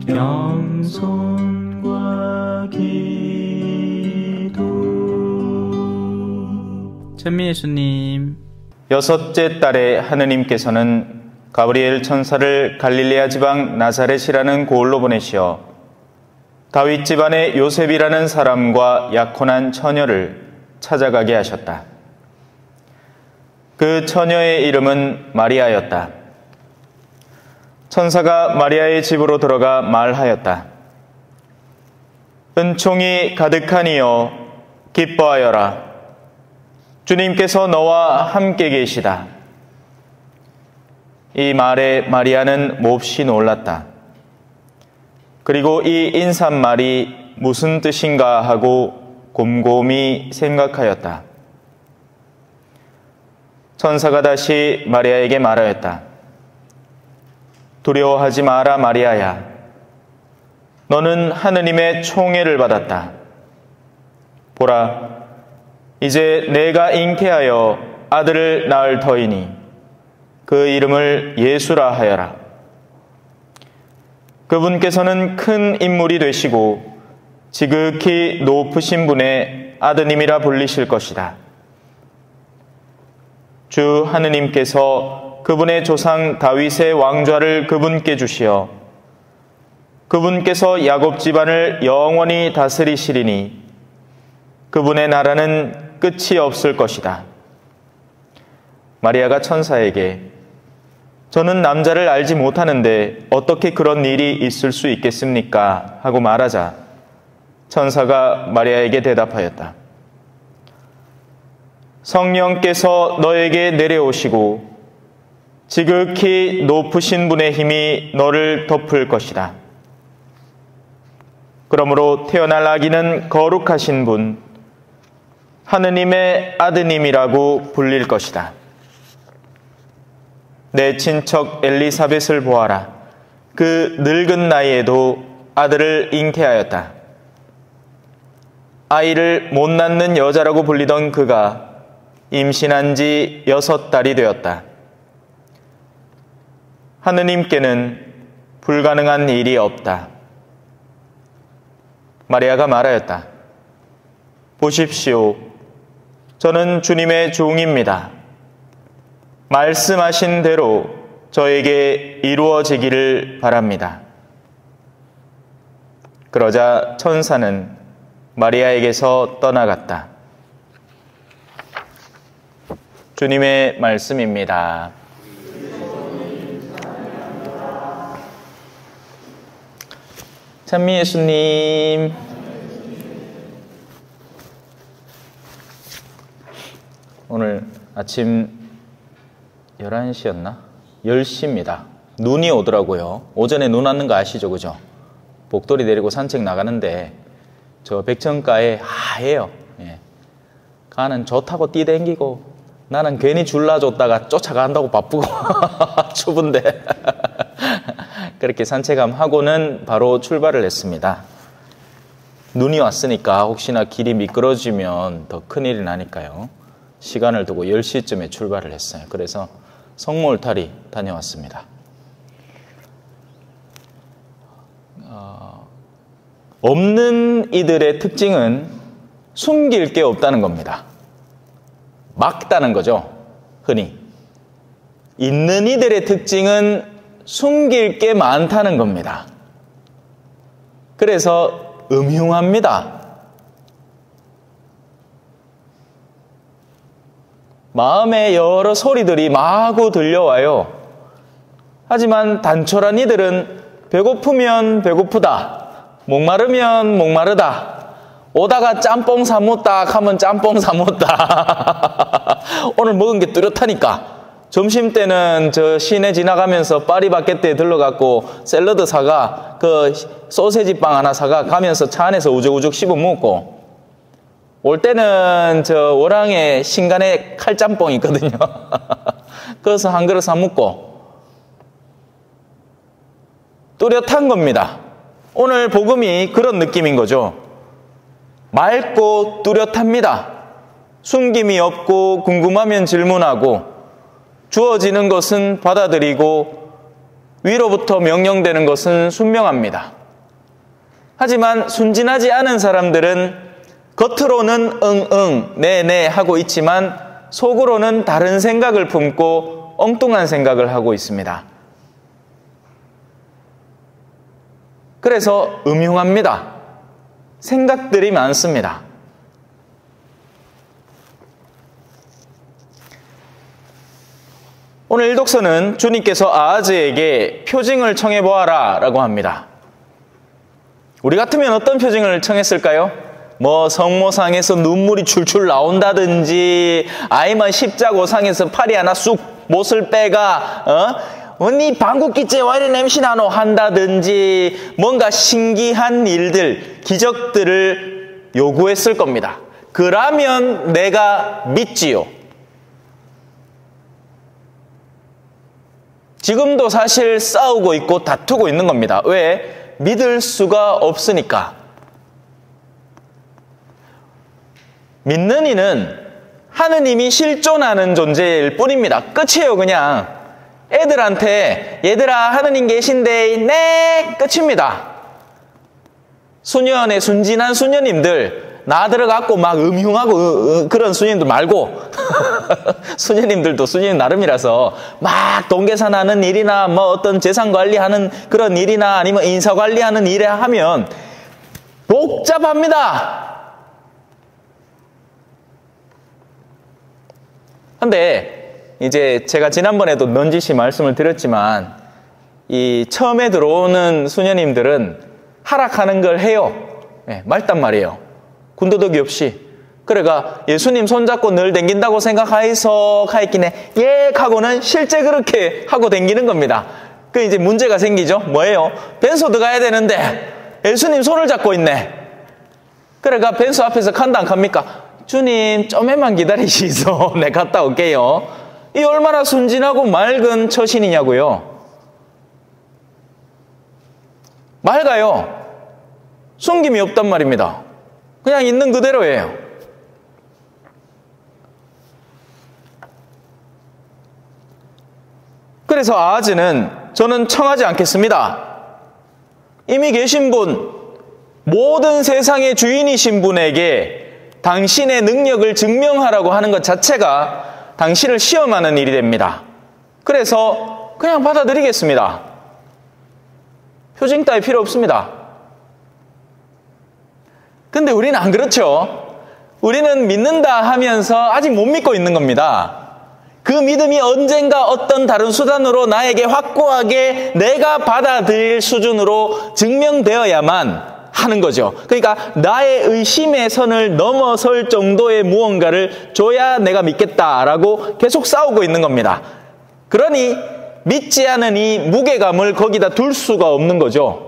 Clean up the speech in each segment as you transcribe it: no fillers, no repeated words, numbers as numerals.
겸손과 기도. 찬미 예수님. 여섯째 달에 하느님께서는 가브리엘 천사를 갈릴레아 지방 나사렛이라는 고을로 보내시어 다윗 집안의 요셉이라는 사람과 약혼한 처녀를 찾아가게 하셨다. 그 처녀의 이름은 마리아였다. 천사가 마리아의 집으로 들어가 말하였다. 은총이 가득하니여 기뻐하여라. 주님께서 너와 함께 계시다. 이 말에 마리아는 몹시 놀랐다. 그리고 이 인사말이 무슨 뜻인가 하고 곰곰이 생각하였다. 천사가 다시 마리아에게 말하였다. 두려워하지 마라 마리아야. 너는 하느님의 총애를 받았다. 보라, 이제 내가 잉태하여 아들을 낳을 터이니 그 이름을 예수라 하여라. 그분께서는 큰 인물이 되시고 지극히 높으신 분의 아드님이라 불리실 것이다. 주 하느님께서 그분의 조상 다윗의 왕좌를 그분께 주시어 그분께서 야곱 집안을 영원히 다스리시리니 그분의 나라는 끝이 없을 것이다. 마리아가 천사에게 저는 남자를 알지 못하는데 어떻게 그런 일이 있을 수 있겠습니까? 하고 말하자 천사가 마리아에게 대답하였다. 성령께서 너에게 내려오시고 지극히 높으신 분의 힘이 너를 덮을 것이다. 그러므로 태어날 아기는 거룩하신 분, 하느님의 아드님이라고 불릴 것이다. 내 친척 엘리사벳을 보아라. 그 늙은 나이에도 아들을 잉태하였다. 아이를 못 낳는 여자라고 불리던 그가 임신한 지 6달이 되었다. 하느님께는 불가능한 일이 없다. 마리아가 말하였다. 보십시오. 저는 주님의 종입니다. 말씀하신 대로 저에게 이루어지기를 바랍니다. 그러자 천사는 마리아에게서 떠나갔다. 주님의 말씀입니다. 찬미 예수님. 오늘 아침 11시였나? 10시입니다. 눈이 오더라고요. 오전에 눈 왔는 거 아시죠? 그죠? 복돌이 내리고 산책 나가는데 저 백천가에 하얘요. 예. 가는 좋다고 뛰댕기고 나는 괜히 줄라줬다가 쫓아간다고 바쁘고 추운데 그렇게 산책하고는 바로 출발을 했습니다. 눈이 왔으니까 혹시나 길이 미끄러지면 더 큰일이 나니까요. 시간을 두고 10시쯤에 출발을 했어요. 그래서 성모울타리 다녀왔습니다. 없는 이들의 특징은 숨길 게 없다는 겁니다. 막다는 거죠. 흔히. 있는 이들의 특징은 숨길 게 많다는 겁니다. 그래서 음흉합니다. 마음에 여러 소리들이 마구 들려와요. 하지만 단촐한 이들은 배고프면 배고프다. 목마르면 목마르다. 오다가 짬뽕 사먹다 하면 짬뽕 사먹다. 오늘 먹은 게 뚜렷하니까. 점심때는 저 시내 지나가면서 파리바게뜨에 들러갖고 샐러드 사가 그 소세지 빵 하나 사가 가면서 차 안에서 우죽우죽 씹어 먹고, 올 때는 저 월항에 신간에 칼짬뽕이 있거든요. 그래서 한 그릇 사 먹고 뚜렷한 겁니다. 오늘 복음이 그런 느낌인 거죠. 맑고 뚜렷합니다. 숨김이 없고 궁금하면 질문하고 주어지는 것은 받아들이고 위로부터 명령되는 것은 순명합니다. 하지만 순진하지 않은 사람들은 겉으로는 응응, 네네 하고 있지만 속으로는 다른 생각을 품고 엉뚱한 생각을 하고 있습니다. 그래서 음흉합니다. 생각들이 많습니다. 오늘 일독서는 주님께서 아하즈에게 표징을 청해보아라 라고 합니다. 우리 같으면 어떤 표징을 청했을까요? 뭐 성모상에서 눈물이 줄줄 나온다든지, 아니면 십자고상에서 팔이 하나 쑥 못을 빼가 언니 방귀끼째 와 이래 냄새나노 한다든지, 뭔가 신기한 일들, 기적들을 요구했을 겁니다. 그러면 내가 믿지요. 지금도 사실 싸우고 있고 다투고 있는 겁니다. 왜? 믿을 수가 없으니까. 믿는 이는 하느님이 실존하는 존재일 뿐입니다. 끝이에요. 그냥 애들한테 얘들아 하느님 계신데 네 끝입니다. 수년의 순진한 수녀님들 나들어갖고 막 음흉하고 그런 수녀님들 말고 수녀님들도 수녀님 나름이라서 막 돈 계산하는 일이나 뭐 어떤 재산 관리하는 그런 일이나 아니면 인사 관리하는 일에 하면 복잡합니다. 근데 이제 제가 지난번에도 넌지시 말씀을 드렸지만 이 처음에 들어오는 수녀님들은 하락하는 걸 해요. 네, 말단 말이에요. 군더더기 없이. 그래가 예수님 손잡고 늘 댕긴다고 생각하이소 하였기네 예 하고는 실제 그렇게 하고 댕기는 겁니다. 그 이제 문제가 생기죠. 뭐예요? 벤소드 가야 되는데 예수님 손을 잡고 있네. 그래가 벤소 앞에서 간다 안 갑니까? 주님 좀만 기다리시소. 네 갔다 올게요. 이 얼마나 순진하고 맑은 처신이냐고요. 맑아요. 숨김이 없단 말입니다. 그냥 있는 그대로예요. 그래서 아하즈는 저는 청하지 않겠습니다. 이미 계신 분, 모든 세상의 주인이신 분에게 당신의 능력을 증명하라고 하는 것 자체가 당신을 시험하는 일이 됩니다. 그래서 그냥 받아들이겠습니다. 표징 따위 필요 없습니다. 근데 우리는 안 그렇죠. 우리는 믿는다 하면서 아직 못 믿고 있는 겁니다. 그 믿음이 언젠가 어떤 다른 수단으로 나에게 확고하게 내가 받아들일 수준으로 증명되어야만 하는 거죠. 그러니까 나의 의심의 선을 넘어설 정도의 무언가를 줘야 내가 믿겠다라고 계속 싸우고 있는 겁니다. 그러니 믿지 않은 이 무게감을 거기다 둘 수가 없는 거죠.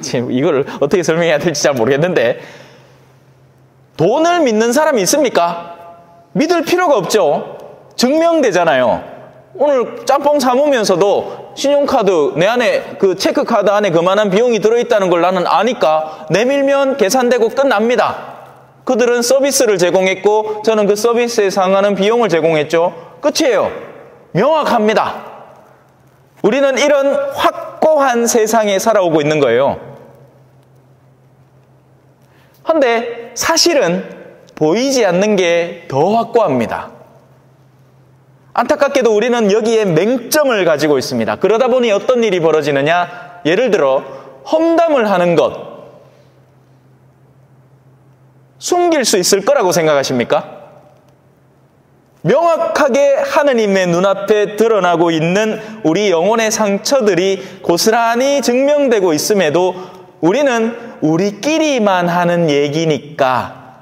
지금 이걸 어떻게 설명해야 될지 잘 모르겠는데, 돈을 믿는 사람이 있습니까? 믿을 필요가 없죠. 증명되잖아요. 오늘 짬뽕 사먹으면서도 신용카드 내 안에 그 체크카드 안에 그만한 비용이 들어있다는 걸 나는 아니까 내밀면 계산되고 끝납니다. 그들은 서비스를 제공했고 저는 그 서비스에 상하는 비용을 제공했죠. 끝이에요. 명확합니다. 우리는 이런 확고한 세상에 살아오고 있는 거예요. 그런데 사실은 보이지 않는 게 더 확고합니다. 안타깝게도 우리는 여기에 맹점을 가지고 있습니다. 그러다 보니 어떤 일이 벌어지느냐? 예를 들어 험담을 하는 것, 숨길 수 있을 거라고 생각하십니까? 명확하게 하느님의 눈앞에 드러나고 있는 우리 영혼의 상처들이 고스란히 증명되고 있음에도 우리는 우리끼리만 하는 얘기니까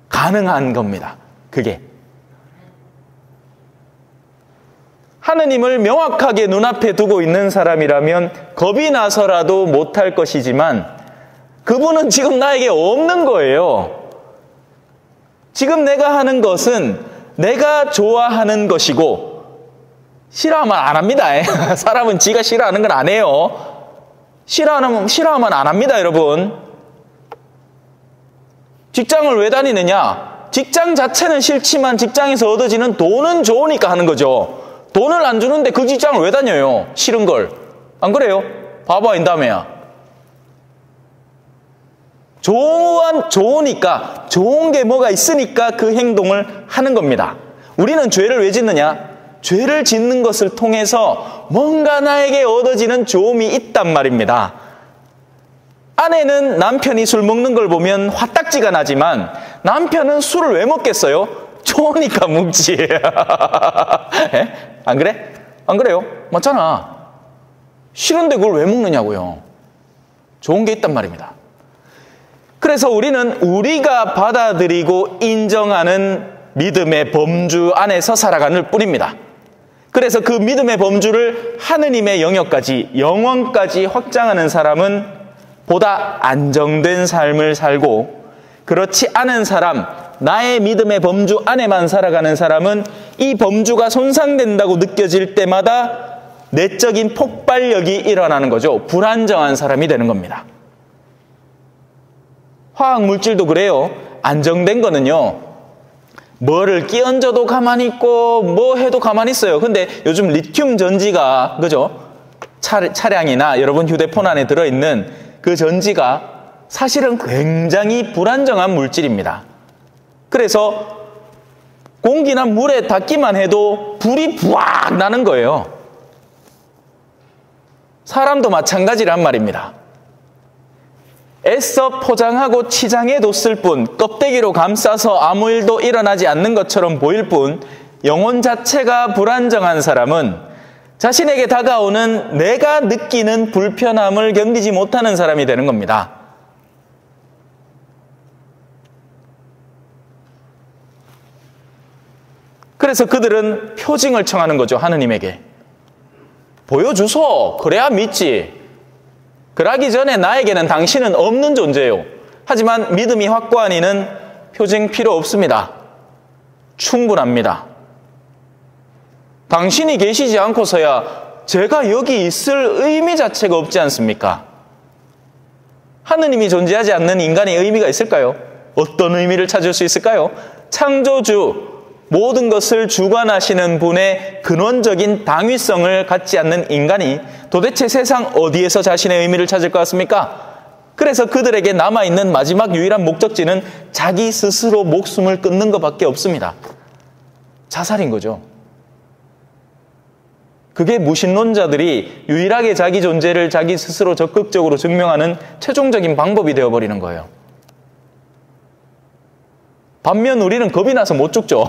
가능한 겁니다. 그게. 하느님을 명확하게 눈앞에 두고 있는 사람이라면 겁이 나서라도 못할 것이지만 그분은 지금 나에게 없는 거예요. 지금 내가 하는 것은 내가 좋아하는 것이고 싫어하면 안 합니다. 사람은 지가 싫어하는 건 안 해요. 싫어하면 안 합니다, 여러분. 직장을 왜 다니느냐? 직장 자체는 싫지만 직장에서 얻어지는 돈은 좋으니까 하는 거죠. 돈을 안 주는데 그 직장을 왜 다녀요? 싫은 걸. 안 그래요? 바보 아닌다며야. 좋으니까, 좋은 게 뭐가 있으니까 그 행동을 하는 겁니다. 우리는 죄를 왜 짓느냐? 죄를 짓는 것을 통해서 뭔가 나에게 얻어지는 좋음이 있단 말입니다. 아내는 남편이 술 먹는 걸 보면 화딱지가 나지만 남편은 술을 왜 먹겠어요? 좋으니까 먹지. 에? 안 그래? 안 그래요? 맞잖아. 싫은데 그걸 왜 먹느냐고요. 좋은 게 있단 말입니다. 그래서 우리는 우리가 받아들이고 인정하는 믿음의 범주 안에서 살아가는 뿐입니다. 그래서 그 믿음의 범주를 하느님의 영역까지, 영원까지 확장하는 사람은 보다 안정된 삶을 살고, 그렇지 않은 사람, 나의 믿음의 범주 안에만 살아가는 사람은 이 범주가 손상된다고 느껴질 때마다 내적인 폭발력이 일어나는 거죠. 불안정한 사람이 되는 겁니다. 화학물질도 그래요. 안정된 거는요, 뭐를 끼얹어도 가만히 있고 뭐 해도 가만히 있어요. 근데 요즘 리튬 전지가, 그죠? 차량이나 여러분 휴대폰 안에 들어있는 그 전지가 사실은 굉장히 불안정한 물질입니다. 그래서 공기나 물에 닿기만 해도 불이 부악 나는 거예요. 사람도 마찬가지란 말입니다. 애써 포장하고 치장해 뒀을 뿐, 껍데기로 감싸서 아무 일도 일어나지 않는 것처럼 보일 뿐, 영혼 자체가 불안정한 사람은 자신에게 다가오는 내가 느끼는 불편함을 견디지 못하는 사람이 되는 겁니다. 그래서 그들은 표징을 청하는 거죠. 하느님에게. 보여주소. 그래야 믿지. 그러기 전에 나에게는 당신은 없는 존재예요. 하지만 믿음이 확고한 이는 표징 필요 없습니다. 충분합니다. 당신이 계시지 않고서야 제가 여기 있을 의미 자체가 없지 않습니까? 하느님이 존재하지 않는 인간의 의미가 있을까요? 어떤 의미를 찾을 수 있을까요? 창조주, 모든 것을 주관하시는 분의 근원적인 당위성을 갖지 않는 인간이 도대체 세상 어디에서 자신의 의미를 찾을 것 같습니까? 그래서 그들에게 남아있는 마지막 유일한 목적지는 자기 스스로 목숨을 끊는 것밖에 없습니다. 자살인 거죠. 그게 무신론자들이 유일하게 자기 존재를 자기 스스로 적극적으로 증명하는 최종적인 방법이 되어버리는 거예요. 반면 우리는 겁이 나서 못 죽죠.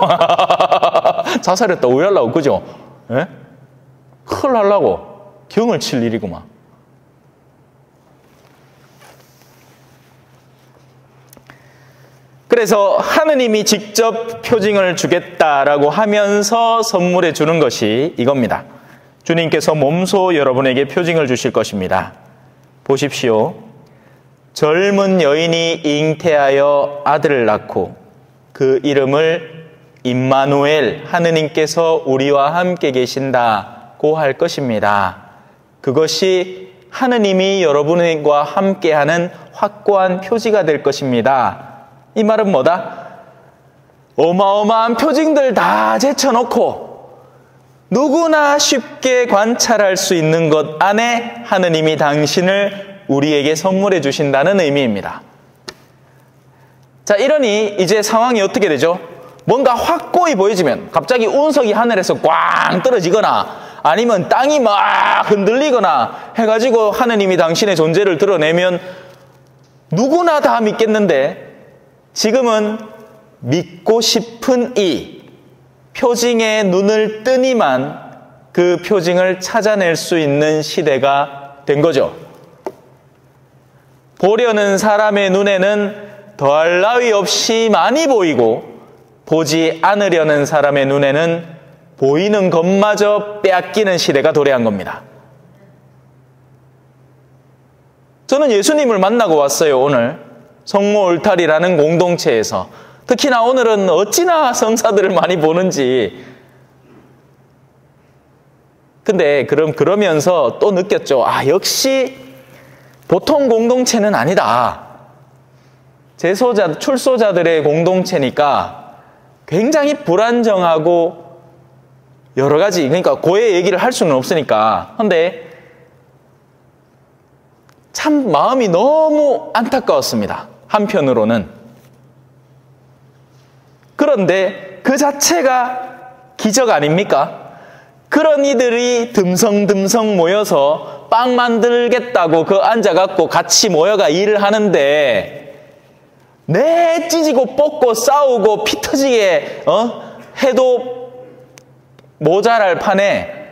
자살했다 오해하려고, 그죠? 예? 큰일 날라고 경을 칠 일이구만. 그래서 하느님이 직접 표징을 주겠다라고 하면서 선물해 주는 것이 이겁니다. 주님께서 몸소 여러분에게 표징을 주실 것입니다. 보십시오. 젊은 여인이 잉태하여 아들을 낳고 그 이름을 임마누엘, 하느님께서 우리와 함께 계신다고 할 것입니다. 그것이 하느님이 여러분과 함께하는 확고한 표지가 될 것입니다. 이 말은 뭐다? 어마어마한 표징들 다 제쳐놓고 누구나 쉽게 관찰할 수 있는 것 안에 하느님이 당신을 우리에게 선물해 주신다는 의미입니다. 자, 이러니 이제 상황이 어떻게 되죠? 뭔가 확고히 보여지면, 갑자기 운석이 하늘에서 꽝 떨어지거나 아니면 땅이 막 흔들리거나 해가지고 하느님이 당신의 존재를 드러내면 누구나 다 믿겠는데, 지금은 믿고 싶은 이 표징에 눈을 뜨니만 그 표징을 찾아낼 수 있는 시대가 된 거죠. 보려는 사람의 눈에는 더할 나위 없이 많이 보이고, 보지 않으려는 사람의 눈에는 보이는 것마저 빼앗기는 시대가 도래한 겁니다. 저는 예수님을 만나고 왔어요. 오늘 성모 울타리라는 공동체에서. 특히나 오늘은 어찌나 성사들을 많이 보는지. 근데 그러면서 또 느꼈죠. 아, 역시 보통 공동체는 아니다. 출소자들의 공동체니까 굉장히 불안정하고 여러 가지, 그러니까 고의 얘기를 할 수는 없으니까. 근데 참 마음이 너무 안타까웠습니다. 한편으로는. 그런데 그 자체가 기적 아닙니까? 그런 이들이 듬성듬성 모여서 빵 만들겠다고 앉아갖고 같이 모여가 일을 하는데 내 찢고 뽑고 싸우고 피 터지게 해도 모자랄 판에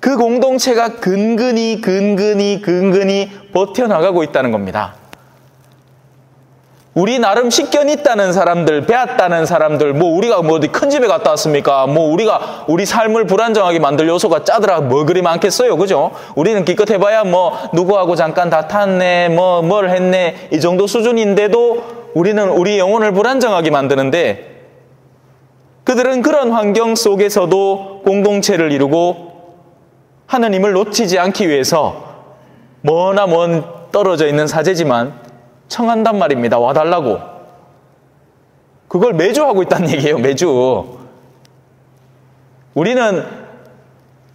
그 공동체가 근근히 버텨나가고 있다는 겁니다. 우리 나름 식견 있다는 사람들, 배웠다는 사람들, 우리가 어디 큰 집에 갔다 왔습니까? 우리 삶을 불안정하게 만들 요소가 짜더라 뭐 그리 많겠어요, 그죠? 우리는 기껏 해봐야 누구하고 잠깐 다 탔네, 뭘 했네, 이 정도 수준인데도 우리는 우리 영혼을 불안정하게 만드는데 그들은 그런 환경 속에서도 공동체를 이루고 하느님을 놓치지 않기 위해서 머나 먼 떨어져 있는 사제지만 청한단 말입니다. 와달라고. 그걸 매주 하고 있다는 얘기예요. 매주. 우리는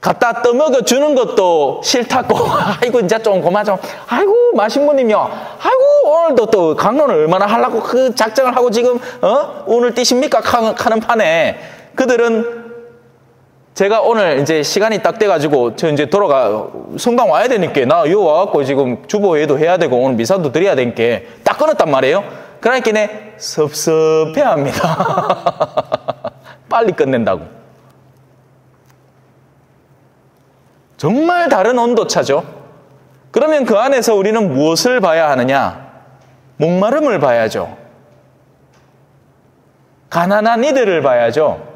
갖다 떠먹여 주는 것도 싫다고. 아이고 이제 좀 그만 좀. 아이고 마신부님요. 아이고 오늘도 또 강론을 얼마나 하려고 그 작정을 하고 지금 오늘 뛰십니까? 하는 판에 그들은 제가 오늘 이제 시간이 딱 돼가지고 저 이제 성당 와야 되니까 나 요 와갖고 지금 주보회도 해야 되고 오늘 미사도 드려야 되니까 딱 끊었단 말이에요. 그러니까 섭섭해합니다. 빨리 끝낸다고. 정말 다른 온도차죠. 그러면 그 안에서 우리는 무엇을 봐야 하느냐? 목마름을 봐야죠. 가난한 이들을 봐야죠.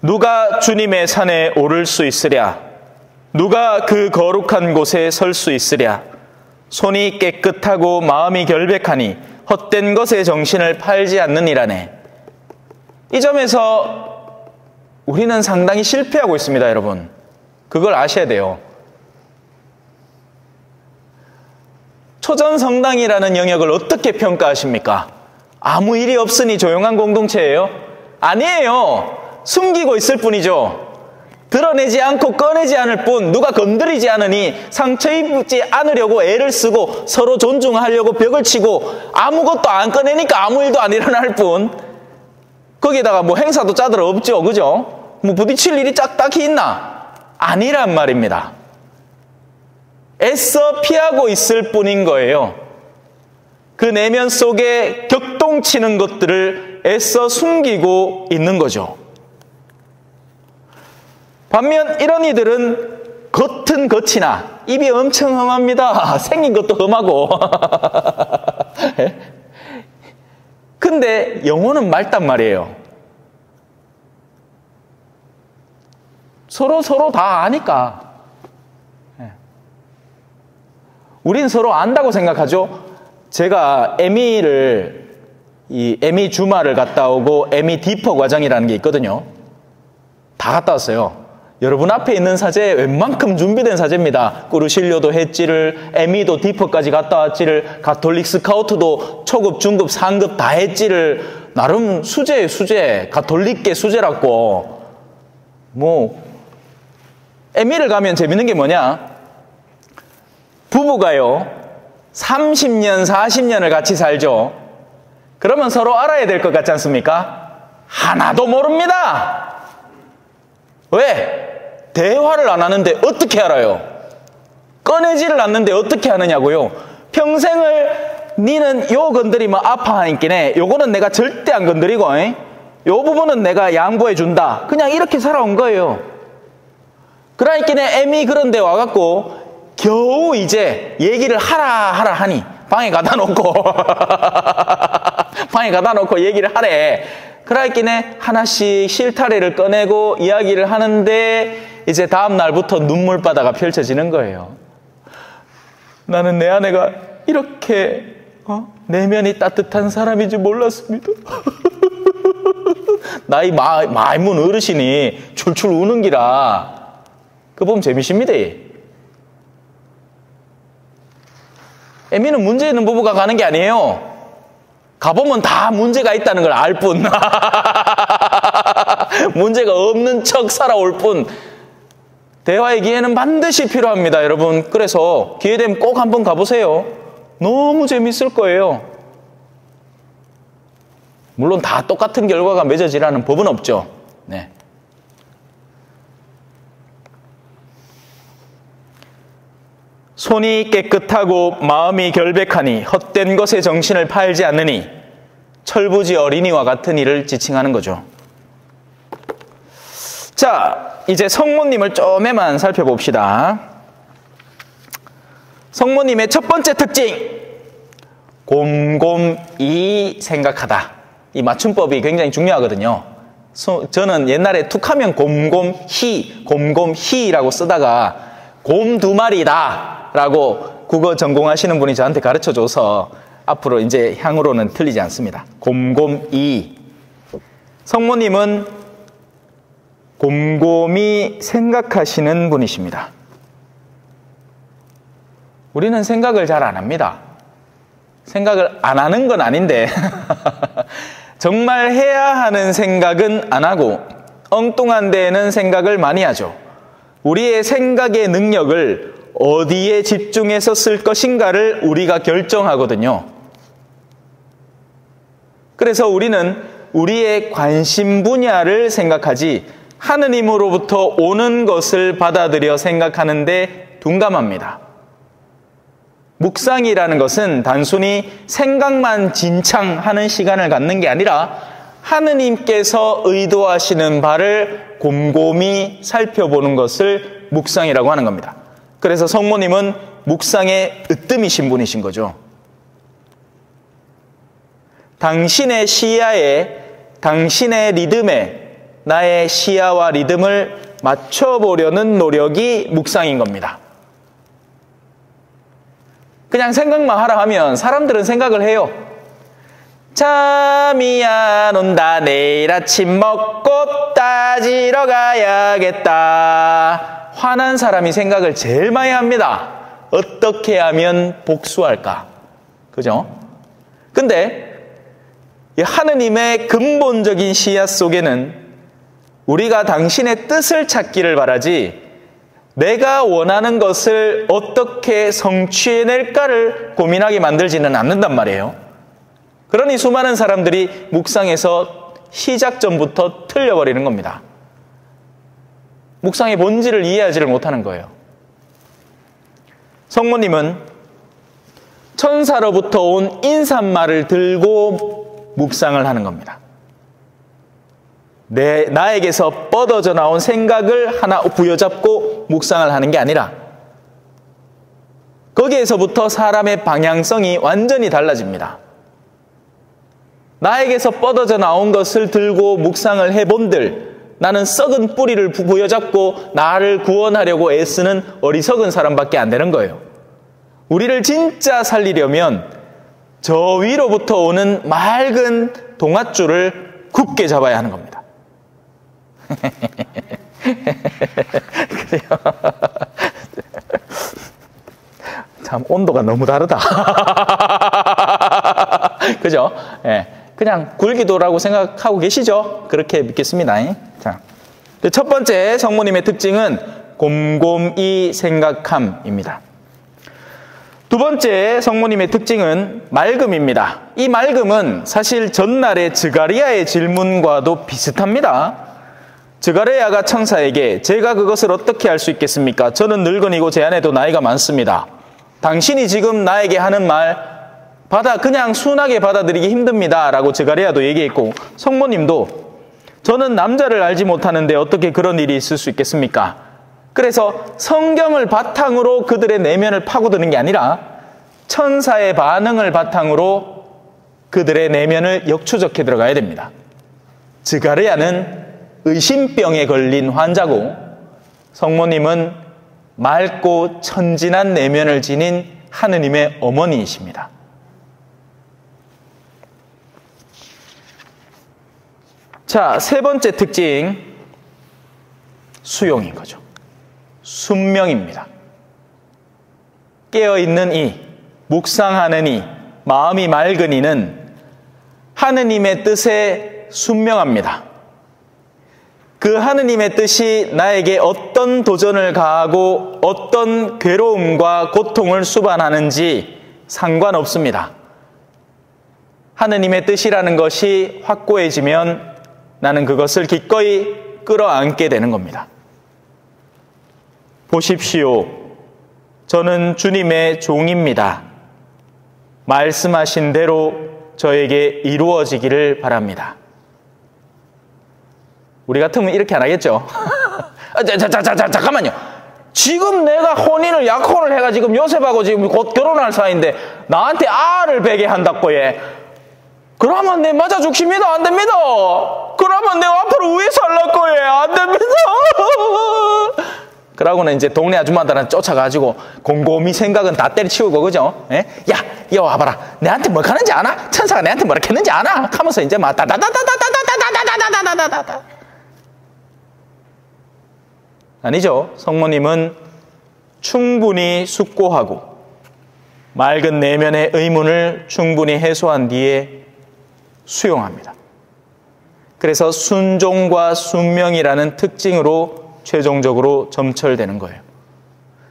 누가 주님의 산에 오를 수 있으랴? 누가 그 거룩한 곳에 설 수 있으랴? 손이 깨끗하고 마음이 결백하니 헛된 것에 정신을 팔지 않느니라네. 이 점에서 우리는 상당히 실패하고 있습니다, 여러분. 그걸 아셔야 돼요. 초전성당이라는 영역을 어떻게 평가하십니까? 아무 일이 없으니 조용한 공동체예요? 아니에요. 숨기고 있을 뿐이죠. 드러내지 않고 꺼내지 않을 뿐, 누가 건드리지 않으니 상처 입지 않으려고 애를 쓰고 서로 존중하려고 벽을 치고 아무것도 안 꺼내니까 아무 일도 안 일어날 뿐, 거기에다가 행사도 짜들 없죠, 그죠? 부딪힐 일이 딱히 있나? 아니란 말입니다. 애써 피하고 있을 뿐인 거예요. 그 내면 속에 격동치는 것들을 애써 숨기고 있는 거죠. 반면 이런 이들은 겉은 겉이나 입이 엄청 험합니다. 생긴 것도 험하고. 근데 영혼은 맑단 말이에요. 서로 다 아니까. 우린 서로 안다고 생각하죠. 제가 에미 주말을 갔다 오고 에미 디퍼 과정이라는 게 있거든요. 다 갔다 왔어요. 여러분 앞에 있는 사제 웬만큼 준비된 사제입니다. 꾸르실료도 했지를, 에미도 디퍼까지 갔다 왔지를, 가톨릭 스카우트도 초급, 중급, 상급 다 했지를, 나름 수제, 가톨릭계 수제라고. 에미를 가면 재밌는 게 뭐냐? 부부가요, 30년, 40년을 같이 살죠. 그러면 서로 알아야 될 것 같지 않습니까? 하나도 모릅니다. 왜? 대화를 안 하는데 어떻게 알아요? 꺼내지를 않는데 어떻게 하느냐고요? 평생을 니는 요 건드리면 아파하니까네, 요거는 내가 절대 안 건드리고 요 부분은 내가 양보해 준다. 그냥 이렇게 살아온 거예요. 그러니까네 에미 그런 데 와갖고 겨우 이제 얘기를 하라 하니 방에 가다 놓고 얘기를 하래. 그러니까네 하나씩 실타래를 꺼내고 이야기를 하는데 이제 다음 날부터 눈물바다가 펼쳐지는 거예요. 나는 내 아내가 이렇게 내면이 따뜻한 사람인지 몰랐습니다. 나이 많은 어르신이 줄줄 우는 기라. 그거 보면 재미십니다. 에미는 문제 있는 부부가 가는 게 아니에요. 가보면 다 문제가 있다는 걸 알 뿐. 문제가 없는 척 살아올 뿐. 대화의 기회는 반드시 필요합니다, 여러분. 그래서 기회 되면 꼭 한번 가보세요. 너무 재밌을 거예요. 물론 다 똑같은 결과가 맺어지라는 법은 없죠. 네. 손이 깨끗하고 마음이 결백하니 헛된 것에 정신을 팔지 않느니 철부지 어린이와 같은 일을 지칭하는 거죠. 자, 이제 성모님을 좀에만 살펴봅시다. 성모님의 첫 번째 특징, 곰곰이 생각하다. 이 맞춤법이 굉장히 중요하거든요. 저는 옛날에 툭하면 곰곰히라고 쓰다가 곰 두 마리다 라고 국어 전공하시는 분이 저한테 가르쳐줘서 앞으로 이제 향으로는 틀리지 않습니다. 곰곰이. 성모님은 곰곰이 생각하시는 분이십니다. 우리는 생각을 잘 안 합니다. 생각을 안 하는 건 아닌데 정말 해야 하는 생각은 안 하고 엉뚱한 데에는 생각을 많이 하죠. 우리의 생각의 능력을 어디에 집중해서 쓸 것인가를 우리가 결정하거든요. 그래서 우리는 우리의 관심 분야를 생각하지 하느님으로부터 오는 것을 받아들여 생각하는데 둔감합니다. 묵상이라는 것은 단순히 생각만 진창하는 시간을 갖는 게 아니라 하느님께서 의도하시는 바를 곰곰이 살펴보는 것을 묵상이라고 하는 겁니다. 그래서 성모님은 묵상에 으뜸이신 분이신 거죠. 당신의 시야에, 당신의 리듬에 나의 시야와 리듬을 맞춰보려는 노력이 묵상인 겁니다. 그냥 생각만 하라 하면 사람들은 생각을 해요. 잠이 안 온다. 내일 아침 먹고 따지러 가야겠다. 화난 사람이 생각을 제일 많이 합니다. 어떻게 하면 복수할까? 그죠? 근데 이 하느님의 근본적인 시야 속에는 우리가 당신의 뜻을 찾기를 바라지 내가 원하는 것을 어떻게 성취해낼까를 고민하게 만들지는 않는단 말이에요. 그러니 수많은 사람들이 묵상에서 시작 전부터 틀려버리는 겁니다. 묵상의 본질을 이해하지를 못하는 거예요. 성모님은 천사로부터 온 인사말을 들고 묵상을 하는 겁니다. 나에게서 뻗어져 나온 생각을 하나 부여잡고 묵상을 하는 게 아니라 거기에서부터 사람의 방향성이 완전히 달라집니다. 나에게서 뻗어져 나온 것을 들고 묵상을 해본들 나는 썩은 뿌리를 부여잡고 나를 구원하려고 애쓰는 어리석은 사람밖에 안 되는 거예요. 우리를 진짜 살리려면 저 위로부터 오는 맑은 동아줄을 굳게 잡아야 하는 겁니다. 그래요. 참 온도가 너무 다르다. 그죠? 예. 그냥 굴기도라고 생각하고 계시죠? 그렇게 믿겠습니다. 자, 첫 번째 성모님의 특징은 곰곰이 생각함입니다. 두 번째 성모님의 특징은 맑음입니다. 이 맑음은 사실 전날의 즈가리아의 질문과도 비슷합니다. 즈가랴가 천사에게 제가 그것을 어떻게 할 수 있겠습니까? 저는 늙은이고 제 아내도 나이가 많습니다. 당신이 지금 나에게 하는 말 그냥 순하게 받아들이기 힘듭니다 라고 즈가랴도 얘기했고 성모님도 저는 남자를 알지 못하는데 어떻게 그런 일이 있을 수 있겠습니까? 그래서 성경을 바탕으로 그들의 내면을 파고드는 게 아니라 천사의 반응을 바탕으로 그들의 내면을 역추적해 들어가야 됩니다. 즈가랴는 의심병에 걸린 환자고 성모님은 맑고 천진한 내면을 지닌 하느님의 어머니이십니다. 자, 세 번째 특징, 수용인 거죠. 순명입니다. 깨어있는 이, 묵상하는 이, 마음이 맑은 이는 하느님의 뜻에 순명합니다. 그 하느님의 뜻이 나에게 어떤 도전을 가하고 어떤 괴로움과 고통을 수반하는지 상관없습니다. 하느님의 뜻이라는 것이 확고해지면 나는 그것을 기꺼이 끌어안게 되는 겁니다. 보십시오. 저는 주님의 종입니다. 말씀하신 대로 저에게 이루어지기를 바랍니다. 우리 같으면 이렇게 안 하겠죠? 잠깐만요. 지금 내가 혼인을 약혼을 해가 지금 요셉하고 지금 곧 결혼할 사이인데 나한테 알을 베게 한다고 해. 그러면 내 맞아 죽습니다. 안 됩니다. 그러면 내가 앞으로 왜 살랄 거예요? 안 됩니다. 그러고는 이제 동네 아줌마들한테 쫓아가지고 곰곰이 생각은 다 때려치우고, 그죠? 예? 야, 이거 와봐라. 내한테 뭘 하는지 아나? 천사가 내한테 뭐라 했는지 아나? 하면서 이제 막 다다다다다다다다다다다다다다다. 아니죠. 성모님은 충분히 숙고하고 맑은 내면의 의문을 충분히 해소한 뒤에 수용합니다. 그래서 순종과 순명이라는 특징으로 최종적으로 점철되는 거예요.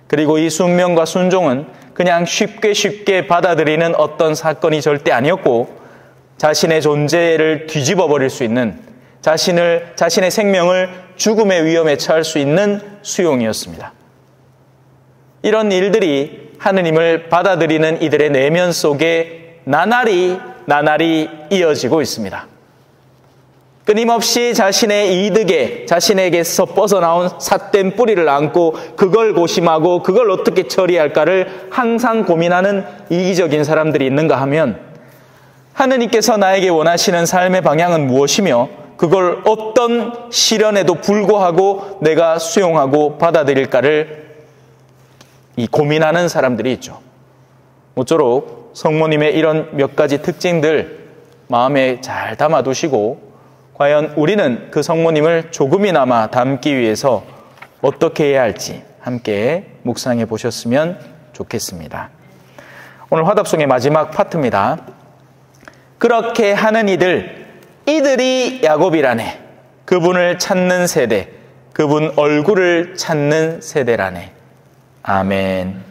그리고 이 순명과 순종은 그냥 쉽게 받아들이는 어떤 사건이 절대 아니었고 자신의 존재를 뒤집어 버릴 수 있는, 자신의 생명을 죽음의 위험에 처할 수 있는 수용이었습니다. 이런 일들이 하느님을 받아들이는 이들의 내면 속에 나날이 이어지고 있습니다. 끊임없이 자신의 이득에, 자신에게서 뻗어나온 삿된 뿌리를 안고 그걸 고심하고 그걸 어떻게 처리할까를 항상 고민하는 이기적인 사람들이 있는가 하면, 하느님께서 나에게 원하시는 삶의 방향은 무엇이며 그걸 어떤 시련에도 불구하고 내가 수용하고 받아들일까를 고민하는 사람들이 있죠. 모쪼록 성모님의 이런 몇 가지 특징들 마음에 잘 담아두시고, 과연 우리는 그 성모님을 조금이나마 닮기 위해서 어떻게 해야 할지 함께 묵상해 보셨으면 좋겠습니다. 오늘 화답송의 마지막 파트입니다. 그렇게 하는 이들이 야곱이라네. 그분을 찾는 세대, 그분 얼굴을 찾는 세대라네. 아멘.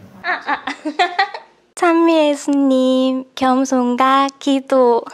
찬미 예수님, 겸손과 기도.